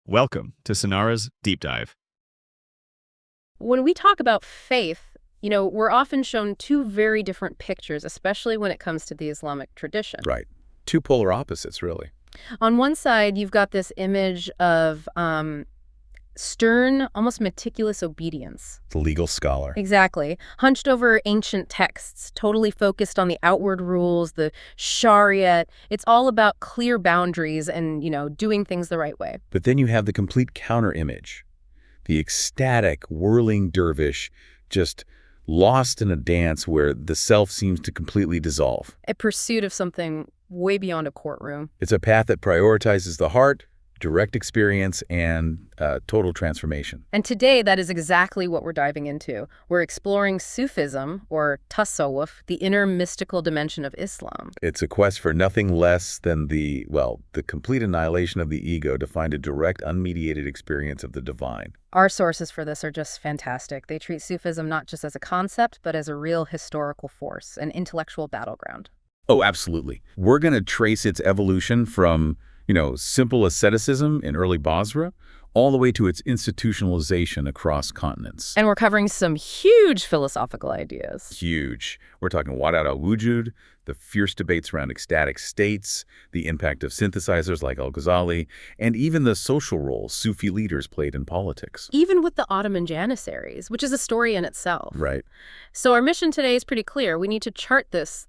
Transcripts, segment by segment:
Welcome to Sonara's Deep Dive. When we talk about faith, we're often shown two very different pictures, especially when it comes to the Islamic tradition. Right. Two polar opposites, really. On one side, you've got this image of stern, almost meticulous obedience. The legal scholar. Exactly. Hunched over ancient texts, totally focused on the outward rules, the Sharia. It's all about clear boundaries and, doing things the right way. But then you have the complete counter image. The ecstatic, whirling dervish, just lost in a dance where the self seems to completely dissolve. A pursuit of something way beyond a courtroom. It's a path that prioritizes the heart, direct experience, and total transformation. And today, that is exactly what we're diving into. We're exploring Sufism, or tasawwuf, the inner mystical dimension of Islam. It's a quest for nothing less than the complete annihilation of the ego to find a direct, unmediated experience of the divine. Our sources for this are just fantastic. They treat Sufism not just as a concept, but as a real historical force, an intellectual battleground. Oh, absolutely. We're going to trace its evolution from simple asceticism in early Basra, all the way to its institutionalization across continents. And we're covering some huge philosophical ideas. Huge. We're talking wadat al-wujud, the fierce debates around ecstatic states, the impact of synthesizers like al-Ghazālī, and even the social role Sufi leaders played in politics. Even with the Ottoman Janissaries, which is a story in itself. Right. So our mission today is pretty clear. We need to chart this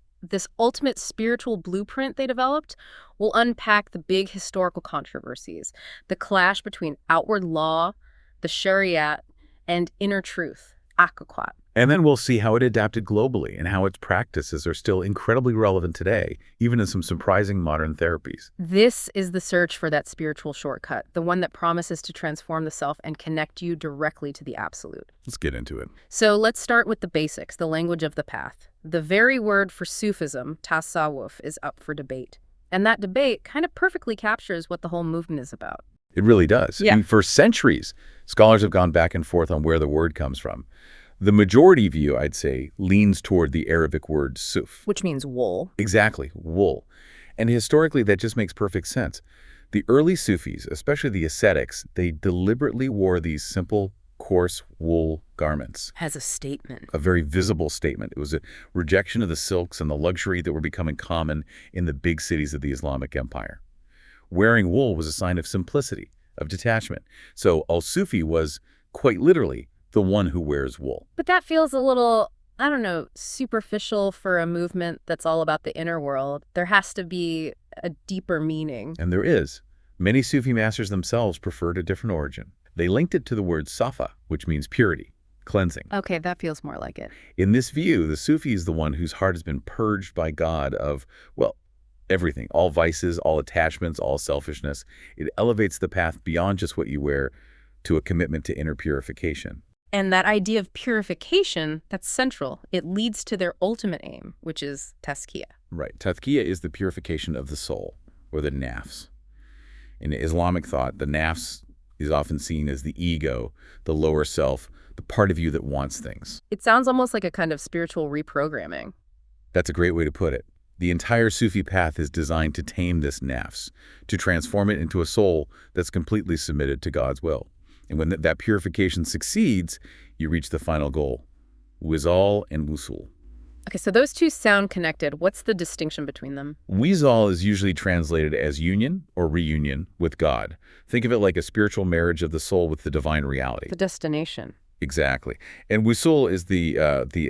ultimate spiritual blueprint they developed. Will unpack the big historical controversies, the clash between outward law, the Sharia, and inner truth, haqiqat. And then we'll see how it adapted globally and how its practices are still incredibly relevant today, even in some surprising modern therapies. This is the search for that spiritual shortcut, the one that promises to transform the self and connect you directly to the absolute. Let's get into it. So let's start with the basics, the language of the path. The very word for Sufism, tasawwuf, is up for debate. And that debate kind of perfectly captures what the whole movement is about. It really does. Yeah. For centuries, scholars have gone back and forth on where the word comes from. The majority view, I'd say, leans toward the Arabic word suf. Which means wool. Exactly, wool. And historically, that just makes perfect sense. The early Sufis, especially the ascetics, they deliberately wore these simple, coarse wool garments. As a statement. A very visible statement. It was a rejection of the silks and the luxury that were becoming common in the big cities of the Islamic Empire. Wearing wool was a sign of simplicity, of detachment. So al-Sufi was, quite literally, the one who wears wool. But that feels a little, superficial for a movement that's all about the inner world. There has to be a deeper meaning. And there is. Many Sufi masters themselves preferred a different origin. They linked it to the word safa, which means purity, cleansing. Okay, that feels more like it. In this view, the Sufi is the one whose heart has been purged by God of, everything, all vices, all attachments, all selfishness. It elevates the path beyond just what you wear to a commitment to inner purification. And that idea of purification, that's central. It leads to their ultimate aim, which is tazkiyah. Right. Tazkiyah is the purification of the soul, or the nafs. In Islamic thought, the nafs is often seen as the ego, the lower self, the part of you that wants things. It sounds almost like a kind of spiritual reprogramming. That's a great way to put it. The entire Sufi path is designed to tame this nafs, to transform it into a soul that's completely submitted to God's will. And when that purification succeeds, you reach the final goal, wisal and wusul. Okay, so those two sound connected. What's the distinction between them? Wisal is usually translated as union or reunion with God. Think of it like a spiritual marriage of the soul with the divine reality. The destination. Exactly. And wusul is the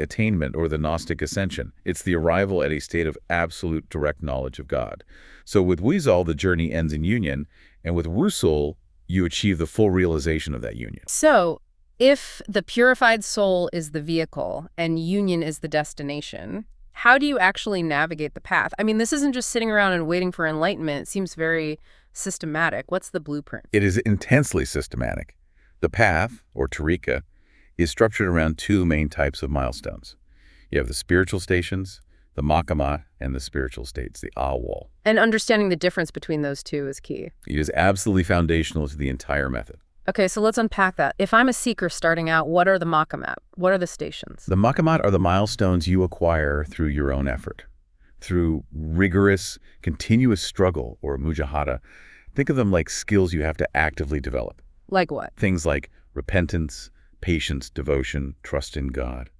attainment or the Gnostic ascension. It's the arrival at a state of absolute direct knowledge of God. So with wisal, the journey ends in union, and with wusul, you achieve the full realization of that union. So if the purified soul is the vehicle and union is the destination, how do you actually navigate the path? I mean, this isn't just sitting around and waiting for enlightenment. It seems very systematic. What's the blueprint? It is intensely systematic. The path, or tariqa, is structured around two main types of milestones. You have the spiritual stations, the maqamat, and the spiritual states, the awal. And understanding the difference between those two is key. It is absolutely foundational to the entire method. Okay, so let's unpack that. If I'm a seeker starting out, what are the maqamat? What are the stations? The maqamat are the milestones you acquire through your own effort, through rigorous, continuous struggle, or mujahada, Think of them like skills you have to actively develop. Like what? Things like repentance, patience, devotion, trust in God.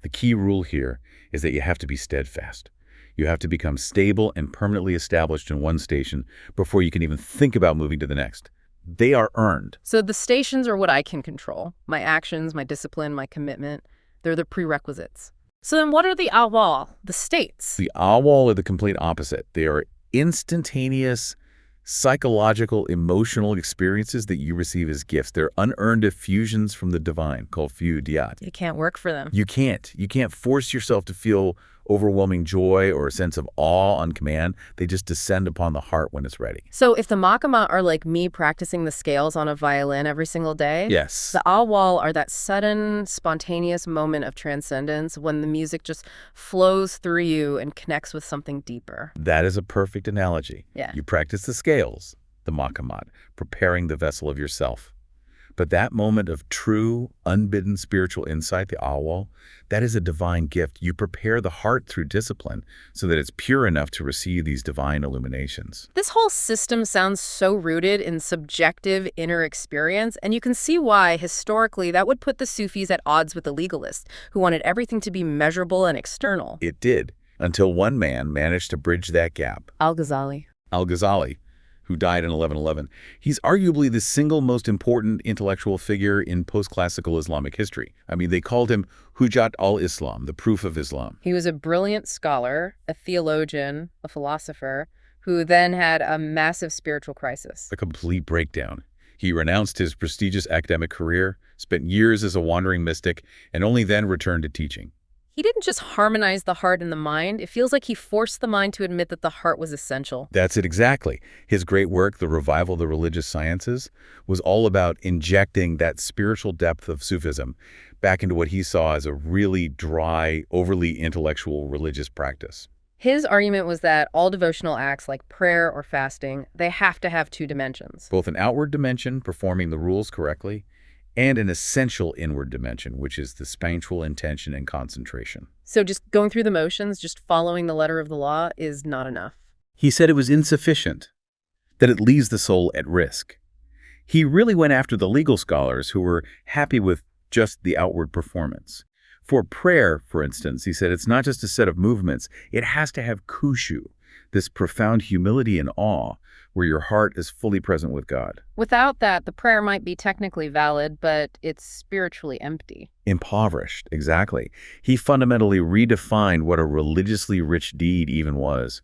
The key rule here is that you have to be steadfast. You have to become stable and permanently established in one station before you can even think about moving to the next. They are earned. So the stations are what I can control. My actions, my discipline, my commitment. They're the prerequisites. So then what are the awal, the states? The awal are the complete opposite. They are instantaneous, psychological, emotional experiences that you receive as gifts. They're unearned effusions from the divine called fiyudiyat. You can't work for them. You can't. You can't force yourself to feel overwhelming joy or a sense of awe on command. They just descend upon the heart when it's ready. So if the maqamat are like me practicing the scales on a violin every single day, Yes. the awal are that sudden, spontaneous moment of transcendence when the music just flows through you and connects with something deeper. That is a perfect analogy. Yeah. You practice the scales, the maqamat, preparing the vessel of yourself. But that moment of true, unbidden spiritual insight, the awal, that is a divine gift. You prepare the heart through discipline so that it's pure enough to receive these divine illuminations. This whole system sounds so rooted in subjective inner experience, and you can see why, historically, that would put the Sufis at odds with the legalists, who wanted everything to be measurable and external. It did, until one man managed to bridge that gap. Al-Ghazālī. Al-Ghazālī, who died in 1111. He's arguably the single most important intellectual figure in post-classical Islamic history. I mean, they called him Hujjat al-Islam, the proof of Islam. He was a brilliant scholar, a theologian, a philosopher, who then had a massive spiritual crisis. A complete breakdown. He renounced his prestigious academic career, spent years as a wandering mystic, and only then returned to teaching. He didn't just harmonize the heart and the mind. It feels like he forced the mind to admit that the heart was essential. That's it exactly. His great work, The Revival of the Religious Sciences, was all about injecting that spiritual depth of Sufism back into what he saw as a really dry, overly intellectual religious practice. His argument was that all devotional acts like prayer or fasting, they have to have two dimensions. Both an outward dimension, performing the rules correctly, and an essential inward dimension, which is the spiritual intention and concentration. So just going through the motions, just following the letter of the law is not enough. He said it was insufficient, that it leaves the soul at risk. He really went after the legal scholars who were happy with just the outward performance. For prayer, for instance, he said it's not just a set of movements, it has to have khushu, this profound humility and awe, where your heart is fully present with God. Without that, the prayer might be technically valid, but it's spiritually empty. Impoverished, exactly. He fundamentally redefined what a religiously rich deed even was.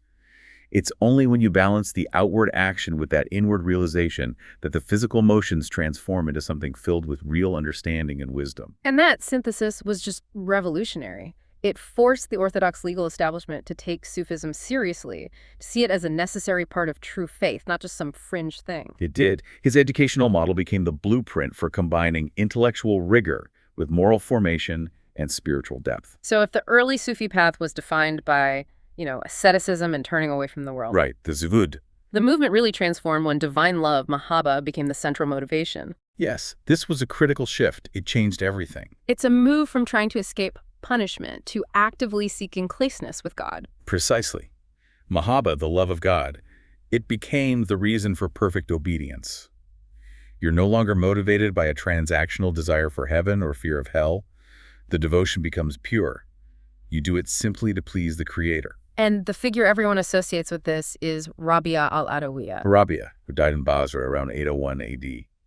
It's only when you balance the outward action with that inward realization that the physical motions transform into something filled with real understanding and wisdom. And that synthesis was just revolutionary. It forced the Orthodox legal establishment to take Sufism seriously, to see it as a necessary part of true faith, not just some fringe thing. It did. His educational model became the blueprint for combining intellectual rigor with moral formation and spiritual depth. So if the early Sufi path was defined by, asceticism and turning away from the world. Right, the zuhud. The movement really transformed when divine love, mahabba, became the central motivation. Yes, this was a critical shift. It changed everything. It's a move from trying to escape punishment to actively seeking closeness with God. Precisely. Mahabba, the love of God, it became the reason for perfect obedience. You're no longer motivated by a transactional desire for heaven or fear of hell. The devotion becomes pure. You do it simply to please the Creator. And the figure everyone associates with this is Rābiʿa al-ʿAdawiyya. Rābiʿa, who died in Basra around 801 AD.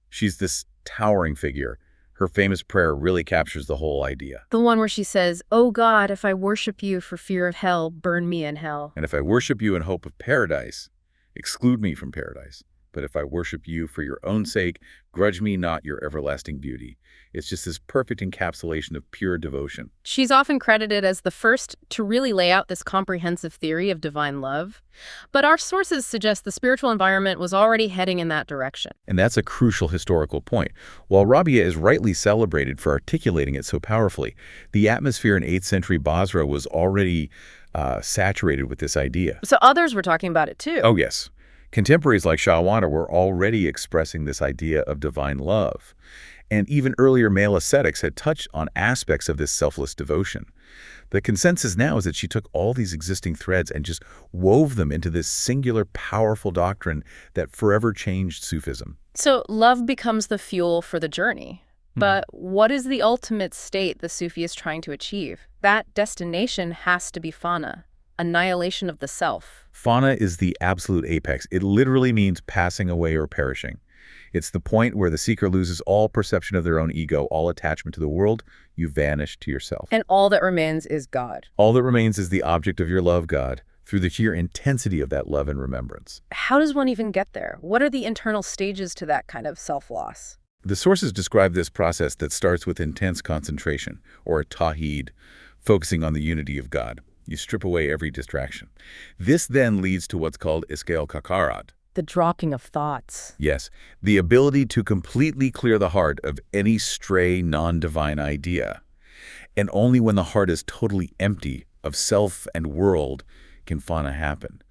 She's this towering figure. Her famous prayer really captures the whole idea. The one where she says, "Oh God, if I worship you for fear of hell, burn me in hell. And if I worship you in hope of paradise, exclude me from paradise. But if I worship you for your own sake, grudge me not your everlasting beauty." It's just this perfect encapsulation of pure devotion. She's often credited as the first to really lay out this comprehensive theory of divine love. But our sources suggest the spiritual environment was already heading in that direction. And that's a crucial historical point. While Rābiʿa is rightly celebrated for articulating it so powerfully, the atmosphere in 8th century Basra was already saturated with this idea. So others were talking about it too. Oh, yes. Contemporaries like Shahwana were already expressing this idea of divine love. And even earlier male ascetics had touched on aspects of this selfless devotion. The consensus now is that she took all these existing threads and just wove them into this singular, powerful doctrine that forever changed Sufism. So love becomes the fuel for the journey. But what is the ultimate state the Sufi is trying to achieve? That destination has to be fana, annihilation of the self. Fana is the absolute apex. It literally means passing away or perishing. It's the point where the seeker loses all perception of their own ego, all attachment to the world. You vanish to yourself. And all that remains is God. All that remains is the object of your love, God, through the sheer intensity of that love and remembrance. How does one even get there? What are the internal stages to that kind of self-loss? The sources describe this process that starts with intense concentration, or a tawhid, focusing on the unity of God. You strip away every distraction. This then leads to what's called isqāl kakarat. The dropping of thoughts. Yes, the ability to completely clear the heart of any stray, non-divine idea. And only when the heart is totally empty of self and world can fana happen.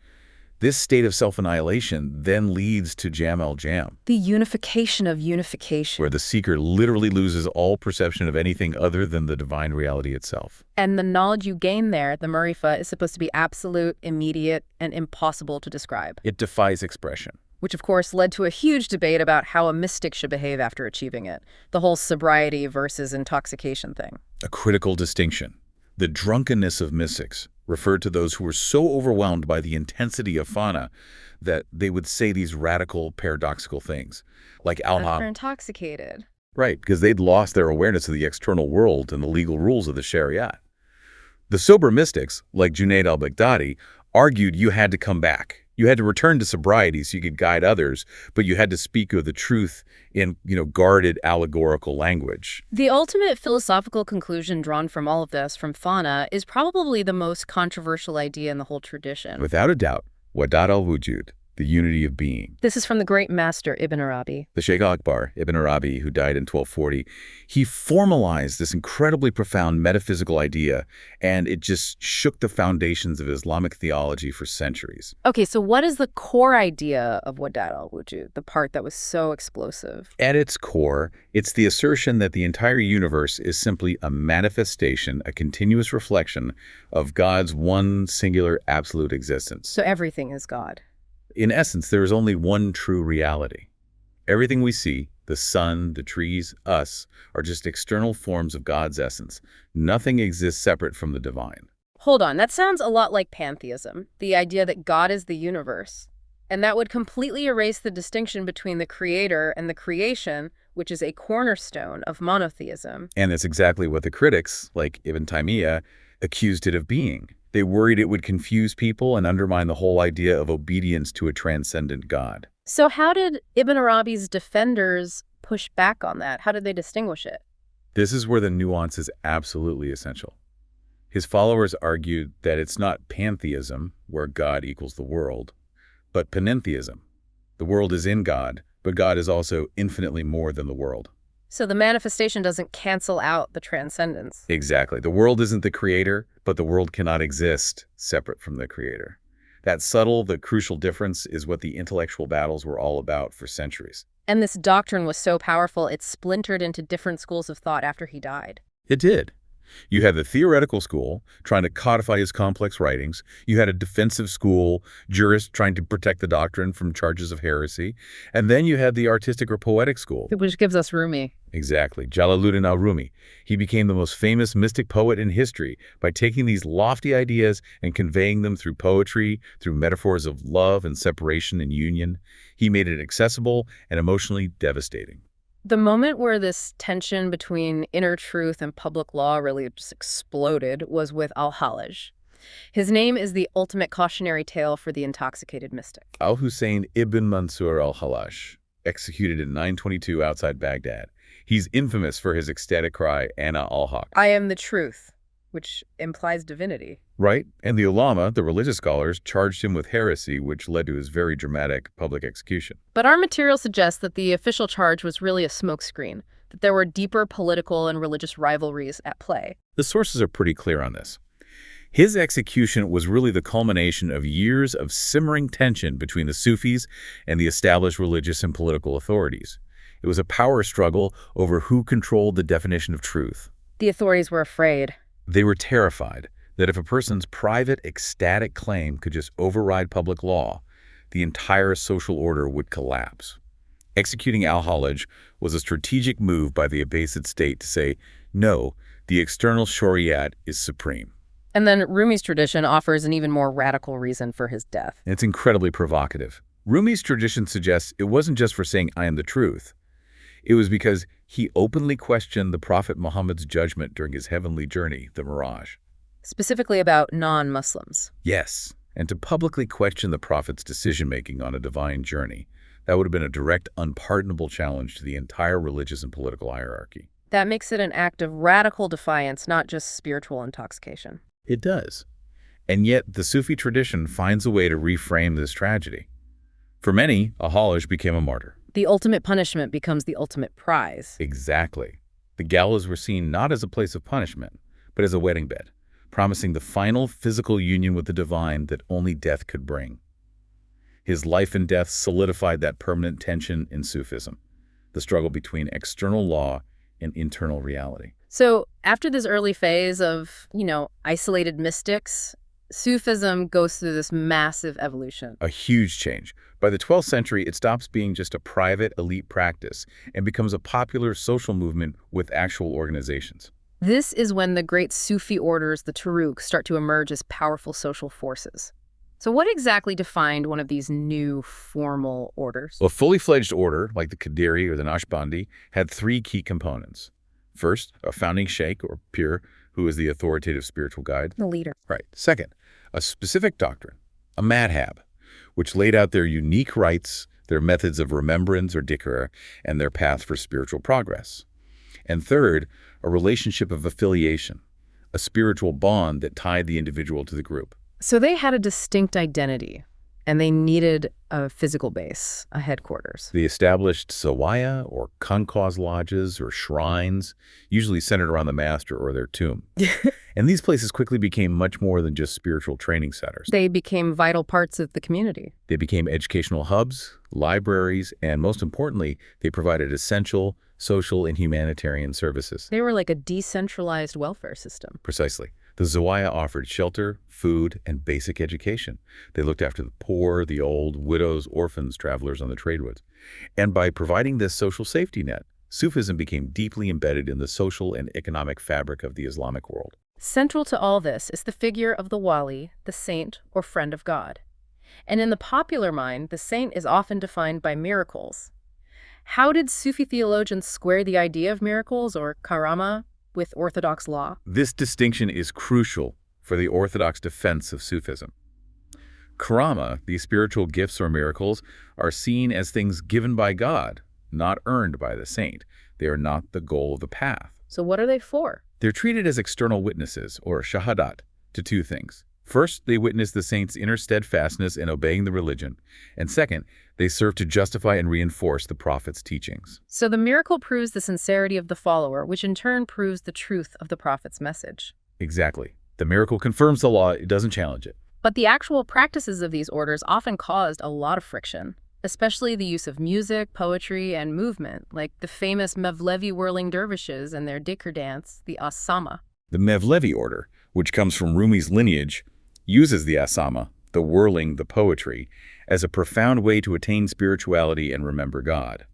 This state of self-annihilation then leads to jam al-jam, The unification of unification. where the seeker literally loses all perception of anything other than the divine reality itself. And the knowledge you gain there, the marifa, is supposed to be absolute, immediate, and impossible to describe. It defies expression. Which, of course, led to a huge debate about how a mystic should behave after achieving it. The whole sobriety versus intoxication thing. A critical distinction. The drunkenness of mystics referred to those who were so overwhelmed by the intensity of fana that they would say these radical, paradoxical things, like They're intoxicated. Right, because they'd lost their awareness of the external world and the legal rules of the Sharia. The sober mystics, like Junaid al-Baghdadi, argued you had to come back. You had to return to sobriety so you could guide others, but you had to speak of the truth in, guarded allegorical language. The ultimate philosophical conclusion drawn from all of this, from fana, is probably the most controversial idea in the whole tradition. Without a doubt, wadat al-wujud, the unity of being. This is from the great master Ibn Arabi. The Sheikh Akbar, Ibn Arabi, who died in 1240, he formalized this incredibly profound metaphysical idea, and it just shook the foundations of Islamic theology for centuries. Okay, so what is the core idea of wadat al-wujud, the part that was so explosive? At its core, it's the assertion that the entire universe is simply a manifestation, a continuous reflection of God's one singular absolute existence. So everything is God. In essence, there is only one true reality. Everything we see, the sun, the trees, us, are just external forms of God's essence. Nothing exists separate from the divine. Hold on, that sounds a lot like pantheism, the idea that God is the universe. And that would completely erase the distinction between the creator and the creation, which is a cornerstone of monotheism. And that's exactly what the critics, like Ibn Taymiyyah, accused it of being. They worried it would confuse people and undermine the whole idea of obedience to a transcendent God. So how did Ibn Arabi's defenders push back on that? How did they distinguish it? This is where the nuance is absolutely essential. His followers argued that it's not pantheism, where God equals the world, but panentheism. The world is in God, but God is also infinitely more than the world. So the manifestation doesn't cancel out the transcendence. Exactly. The world isn't the creator, but the world cannot exist separate from the creator. That subtle, the crucial difference is what the intellectual battles were all about for centuries. And this doctrine was so powerful, it splintered into different schools of thought after he died. It did. You had the theoretical school trying to codify his complex writings. You had a defensive school, jurists trying to protect the doctrine from charges of heresy. And then you had the artistic or poetic school. Which gives us Rumi. Exactly. Jalaluddin al-Rumi. He became the most famous mystic poet in history by taking these lofty ideas and conveying them through poetry, through metaphors of love and separation and union. He made it accessible and emotionally devastating. The moment where this tension between inner truth and public law really just exploded was with al-Hallaj. His name is the ultimate cautionary tale for the intoxicated mystic. Al-Hussein ibn Mansur al-Hallaj, executed in 922 outside Baghdad. He's infamous for his ecstatic cry, Ana al-Haq. I am the truth, which implies divinity. Right, and the ulama, the religious scholars, charged him with heresy, which led to his very dramatic public execution. But our material suggests that the official charge was really a smokescreen, that there were deeper political and religious rivalries at play. The sources are pretty clear on this. His execution was really the culmination of years of simmering tension between the Sufis and the established religious and political authorities. It was a power struggle over who controlled the definition of truth. The authorities were afraid. They were terrified that if a person's private ecstatic claim could just override public law, the entire social order would collapse. Executing al-Hallaj was a strategic move by the Abbasid state to say, no, the external shariat is supreme. And then Rumi's tradition offers an even more radical reason for his death. It's incredibly provocative. Rumi's tradition suggests it wasn't just for saying, I am the truth. It was because he openly questioned the Prophet Muhammad's judgment during his heavenly journey, the Miraj. Specifically about non-Muslims. Yes, and to publicly question the Prophet's decision-making on a divine journey, that would have been a direct, unpardonable challenge to the entire religious and political hierarchy. That makes it an act of radical defiance, not just spiritual intoxication. It does. And yet, the Sufi tradition finds a way to reframe this tragedy. For many, al-Hallaj became a martyr. The ultimate punishment becomes the ultimate prize. Exactly. The gallows were seen not as a place of punishment, but as a wedding bed, promising the final physical union with the divine that only death could bring. His life and death solidified that permanent tension in Sufism, the struggle between external law and internal reality. So after this early phase of, isolated mystics, Sufism goes through this massive evolution. A huge change. By the 12th century, it stops being just a private elite practice and becomes a popular social movement with actual organizations. This is when the great Sufi orders, the Turuq, start to emerge as powerful social forces. So what exactly defined one of these new formal orders? Well, a fully fledged order, like the Qadiri or the Naqshbandi, had three key components. First, a founding sheikh or pir, who is the authoritative spiritual guide. The leader. Right. Second, a specific doctrine, a madhab, which laid out their unique rites, their methods of remembrance or dhikr, and their path for spiritual progress. And third, a relationship of affiliation, a spiritual bond that tied the individual to the group. So they had a distinct identity, and they needed a physical base, a headquarters. They established zawaya, or concourse lodges, or shrines, usually centered around the master or their tomb. And these places quickly became much more than just spiritual training centers. They became vital parts of the community. They became educational hubs, libraries, and most importantly, they provided essential social and humanitarian services. They were like a decentralized welfare system. Precisely. The zawaya offered shelter, food, and basic education. They looked after the poor, the old, widows, orphans, travelers on the trade routes. And by providing this social safety net, Sufism became deeply embedded in the social and economic fabric of the Islamic world. Central to all this is the figure of the wali, the saint or friend of God. And in the popular mind, the saint is often defined by miracles. How did Sufi theologians square the idea of miracles, or karama, with orthodox law? This distinction is crucial for the orthodox defense of Sufism. Karama, these spiritual gifts or miracles, are seen as things given by God, not earned by the saint. They are not the goal of the path. So what are they for? They're treated as external witnesses, or shahadat, to two things. First, they witness the saint's inner steadfastness in obeying the religion. And second, they serve to justify and reinforce the prophet's teachings. So the miracle proves the sincerity of the follower, which in turn proves the truth of the prophet's message. Exactly. The miracle confirms the law, it doesn't challenge it. But the actual practices of these orders often caused a lot of friction, especially the use of music, poetry, and movement, like the famous Mevlevi whirling dervishes and their dhikr dance, the Asama. The Mevlevi order, which comes from Rumi's lineage, uses the Asama, the whirling, the poetry, as a profound way to attain spirituality and remember God.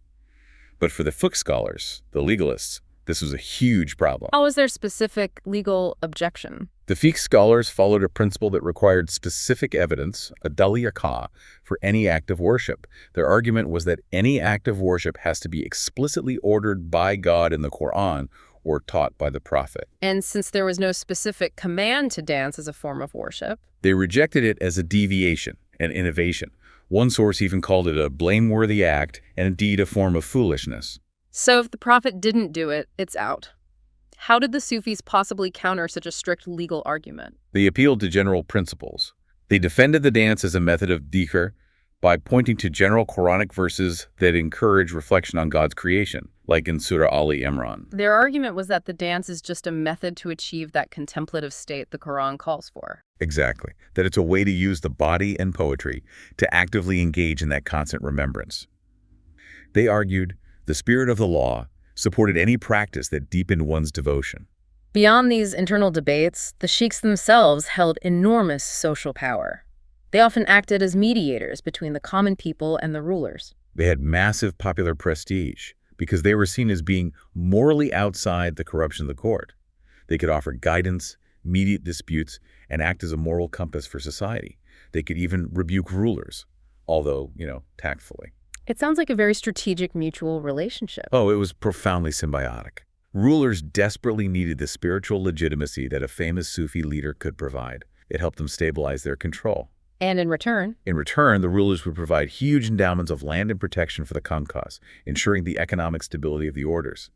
But for the fiqh scholars, the legalists, this was a huge problem. How was their specific legal objection? The fiqh scholars followed a principle that required specific evidence, a dalil, for any act of worship. Their argument was that any act of worship has to be explicitly ordered by God in the Quran or taught by the Prophet. And since there was no specific command to dance as a form of worship, they rejected it as a deviation, an innovation. One source even called it a blameworthy act and indeed a form of foolishness. So if the Prophet didn't do it, it's out. How did the Sufis possibly counter such a strict legal argument? They appealed to general principles. They defended the dance as a method of dhikr by pointing to general Quranic verses that encourage reflection on God's creation, like in Surah Ali Imran. Their argument was that the dance is just a method to achieve that contemplative state the Quran calls for. Exactly. That it's a way to use the body and poetry to actively engage in that constant remembrance. They argued the spirit of the law supported any practice that deepened one's devotion. Beyond these internal debates, the sheiks themselves held enormous social power. They often acted as mediators between the common people and the rulers. They had massive popular prestige because they were seen as being morally outside the corruption of the court. They could offer guidance, mediate disputes, and act as a moral compass for society. They could even rebuke rulers, although, tactfully. It sounds like a very strategic mutual relationship. Oh, it was profoundly symbiotic. Rulers desperately needed the spiritual legitimacy that a famous Sufi leader could provide. It helped them stabilize their control. And in return, the rulers would provide huge endowments of land and protection for the khanqahs, ensuring the economic stability of the orders.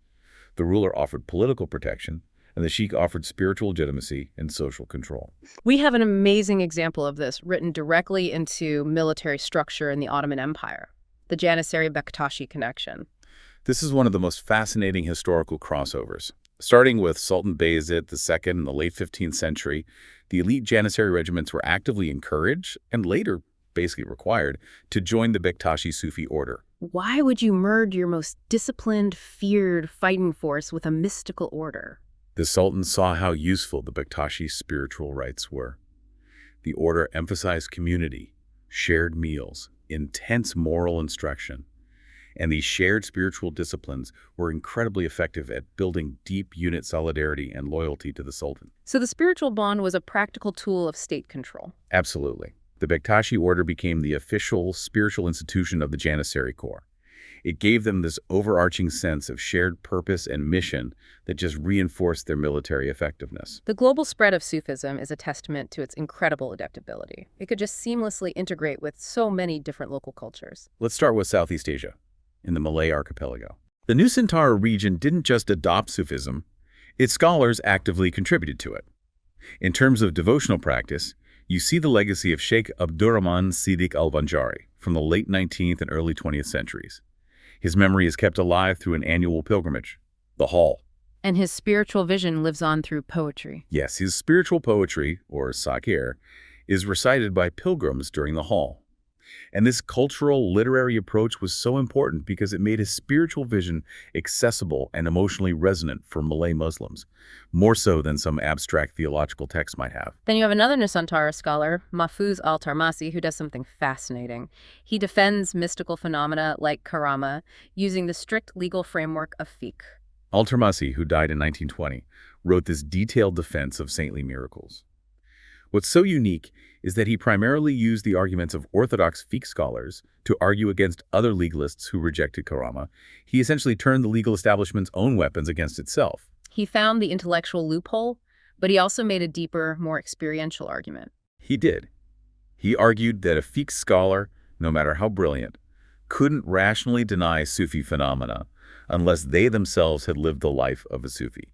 The ruler offered political protection, and the sheikh offered spiritual legitimacy and social control. we have an amazing example of this written directly into military structure in the Ottoman Empire, the Janissary-Bektashi connection. This is one of the most fascinating historical crossovers. Starting with Sultan Bayezid II in the late 15th century, the elite Janissary regiments were actively encouraged, and later basically required, to join the Bektashi Sufi order. Why would you merge your most disciplined, feared fighting force with a mystical order? The Sultan saw how useful the Bektashi spiritual rites were. The order emphasized community, shared meals, intense moral instruction, and these shared spiritual disciplines were incredibly effective at building deep unit solidarity and loyalty to the Sultan. So the spiritual bond was a practical tool of state control. Absolutely. The Bektashi order became the official spiritual institution of the Janissary Corps. It gave them this overarching sense of shared purpose and mission that just reinforced their military effectiveness. The global spread of Sufism is a testament to its incredible adaptability. It could just seamlessly integrate with so many different local cultures. Let's start with Southeast Asia, in the Malay archipelago. The Nusantara region didn't just adopt Sufism, its scholars actively contributed to it. In terms of devotional practice, you see the legacy of Sheikh Abdurrahman Siddiq al-Banjari from the late 19th and early 20th centuries. His memory is kept alive through an annual pilgrimage, the Hall. And his spiritual vision lives on through poetry. Yes, his spiritual poetry, or sakir, is recited by pilgrims during the Hall. And this cultural, literary approach was so important because it made his spiritual vision accessible and emotionally resonant for Malay Muslims, more so than some abstract theological text might have. Then you have another Nusantara scholar, Mahfuz al-Tarmasi, who does something fascinating. He defends mystical phenomena like karama using the strict legal framework of fiqh. Al-Tarmasi, who died in 1920, wrote this detailed defense of saintly miracles. What's so unique is that he primarily used the arguments of orthodox fiqh scholars to argue against other legalists who rejected karama. He essentially turned the legal establishment's own weapons against itself. He found the intellectual loophole, but he also made a deeper, more experiential argument. He did. He argued that a fiqh scholar, no matter how brilliant, couldn't rationally deny Sufi phenomena unless they themselves had lived the life of a Sufi.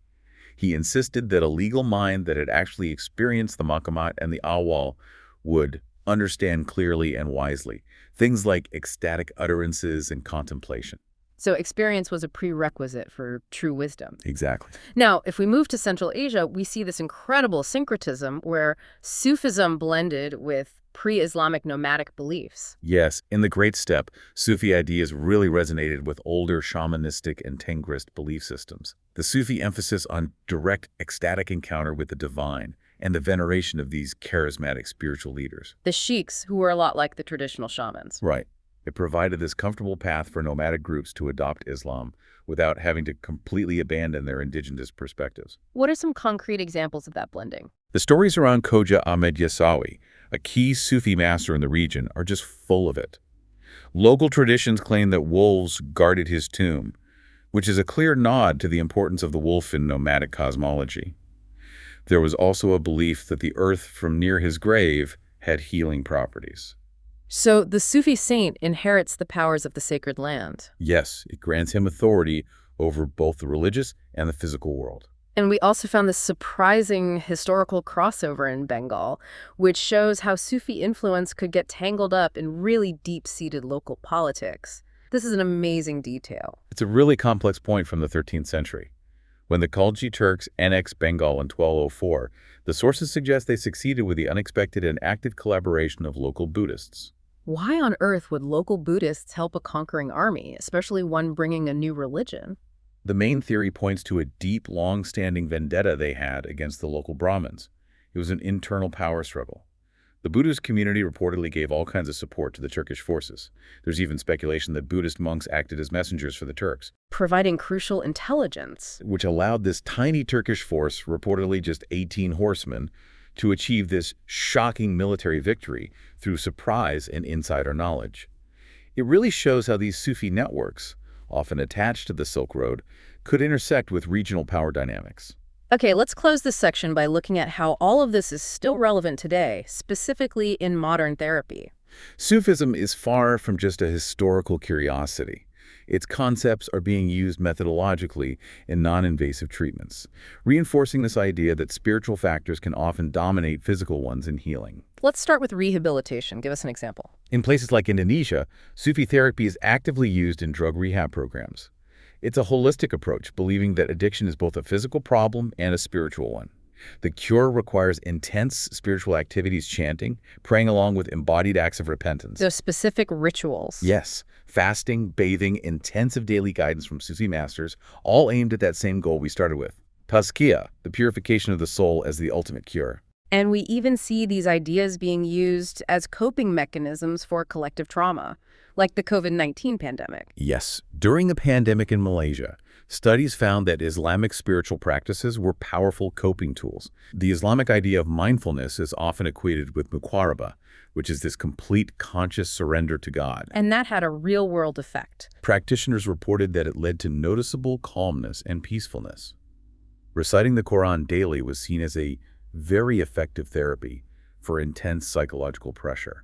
He insisted that a legal mind that had actually experienced the maqamat and the awal would understand clearly and wisely things like ecstatic utterances and contemplation. So experience was a prerequisite for true wisdom. Exactly. Now, if we move to Central Asia, we see this incredible syncretism where Sufism blended with pre-Islamic nomadic beliefs. Yes, in the Great Steppe, Sufi ideas really resonated with older shamanistic and Tengrist belief systems. The Sufi emphasis on direct ecstatic encounter with the divine and the veneration of these charismatic spiritual leaders. The sheiks, who were a lot like the traditional shamans. Right. It provided this comfortable path for nomadic groups to adopt Islam without having to completely abandon their indigenous perspectives. What are some concrete examples of that blending? The stories around Khoja Ahmed Yasawi, a key Sufi master in the region, are just full of it. Local traditions claim that wolves guarded his tomb, which is a clear nod to the importance of the wolf in nomadic cosmology. There was also a belief that the earth from near his grave had healing properties. So the Sufi saint inherits the powers of the sacred land. Yes, it grants him authority over both the religious and the physical world. And we also found this surprising historical crossover in Bengal, which shows how Sufi influence could get tangled up in really deep-seated local politics. This is an amazing detail. It's a really complex point from the 13th century. When the Khalji Turks annexed Bengal in 1204, the sources suggest they succeeded with the unexpected and active collaboration of local Buddhists. Why on earth would local Buddhists help a conquering army, especially one bringing a new religion? The main theory points to a deep, long-standing vendetta they had against the local Brahmins. It was an internal power struggle. The Buddhist community reportedly gave all kinds of support to the Turkish forces. There's even speculation that Buddhist monks acted as messengers for the Turks, Providing crucial intelligence. which allowed this tiny Turkish force, reportedly just 18 horsemen, to achieve this shocking military victory through surprise and insider knowledge. It really shows how these Sufi networks, often attached to the Silk Road, could intersect with regional power dynamics. Okay, let's close this section by looking at how all of this is still relevant today, specifically in modern therapy. Sufism is far from just a historical curiosity. Its concepts are being used methodologically in non-invasive treatments, reinforcing this idea that spiritual factors can often dominate physical ones in healing. Let's start with rehabilitation. Give us an example. In places like Indonesia, Sufi therapy is actively used in drug rehab programs. It's a holistic approach, believing that addiction is both a physical problem and a spiritual one. The cure requires intense spiritual activities, chanting, praying along with embodied acts of repentance. Those specific rituals. Yes, fasting, bathing, intensive daily guidance from Sufi masters, all aimed at that same goal we started with. Tazkiyah, the purification of the soul as the ultimate cure. And we even see these ideas being used as coping mechanisms for collective trauma, like the COVID-19 pandemic. Yes, during the pandemic in Malaysia, studies found that Islamic spiritual practices were powerful coping tools. The Islamic idea of mindfulness is often equated with muqaraba, which is this complete conscious surrender to God. And that had a real-world effect. Practitioners reported that it led to noticeable calmness and peacefulness. Reciting the Quran daily was seen as a very effective therapy for intense psychological pressure.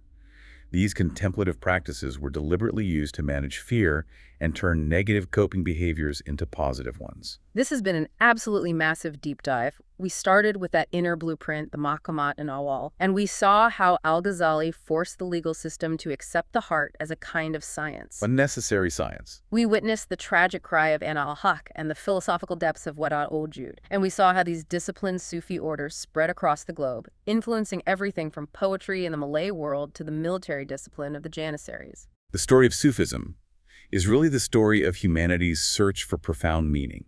These contemplative practices were deliberately used to manage fear and turn negative coping behaviors into positive ones. This has been an absolutely massive deep dive. We started with that inner blueprint, the Mahkamat and Awal, and we saw how Al-Ghazālī forced the legal system to accept the heart as a kind of science. A necessary science. We witnessed the tragic cry of Ana al-Haq and the philosophical depths of Wada al-Wujud, and we saw how these disciplined Sufi orders spread across the globe, influencing everything from poetry in the Malay world to the military discipline of the Janissaries. The story of Sufism is really the story of humanity's search for profound meaning.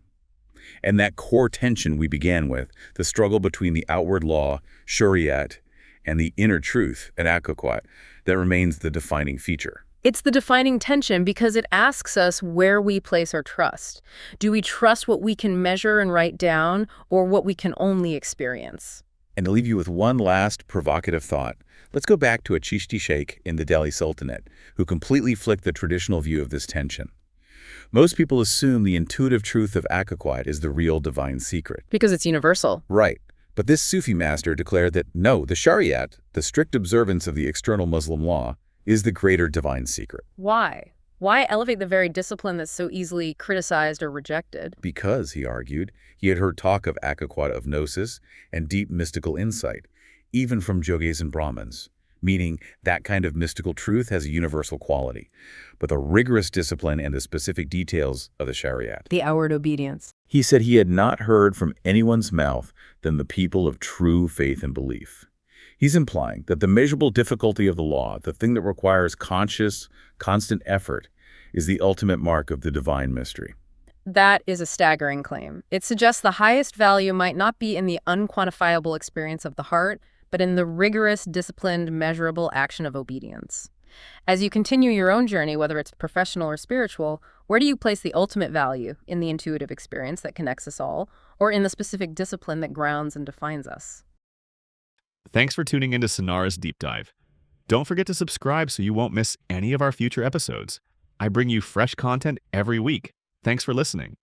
And that core tension we began with, the struggle between the outward law, shariat, and the inner truth, al-Aqaqat, that remains the defining feature. It's the defining tension because it asks us where we place our trust. Do we trust what we can measure and write down, or what we can only experience? And to leave you with one last provocative thought, let's go back to a Chishti sheikh in the Delhi Sultanate who completely flipped the traditional view of this tension. Most people assume the intuitive truth of Aqaqat is the real divine secret. Because it's universal. Right. But this Sufi master declared that no, the Shariat, the strict observance of the external Muslim law, is the greater divine secret. Why? Why elevate the very discipline that's so easily criticized or rejected? Because, he argued, he had heard talk of Aqaqat of gnosis and deep mystical insight, even from yogis and Brahmins, meaning that kind of mystical truth has a universal quality, but the rigorous discipline and the specific details of the Shariat. The outward obedience. He said he had not heard from anyone's mouth than the people of true faith and belief. He's implying that the measurable difficulty of the law, the thing that requires conscious, constant effort, is the ultimate mark of the divine mystery. That is a staggering claim. It suggests the highest value might not be in the unquantifiable experience of the heart, but in the rigorous, disciplined, measurable action of obedience. As you continue your own journey, whether it's professional or spiritual, where do you place the ultimate value? In the intuitive experience that connects us all, or in the specific discipline that grounds and defines us? Thanks for tuning into Sonara's Deep Dive. Don't forget to subscribe so you won't miss any of our future episodes. I bring you fresh content every week. Thanks for listening.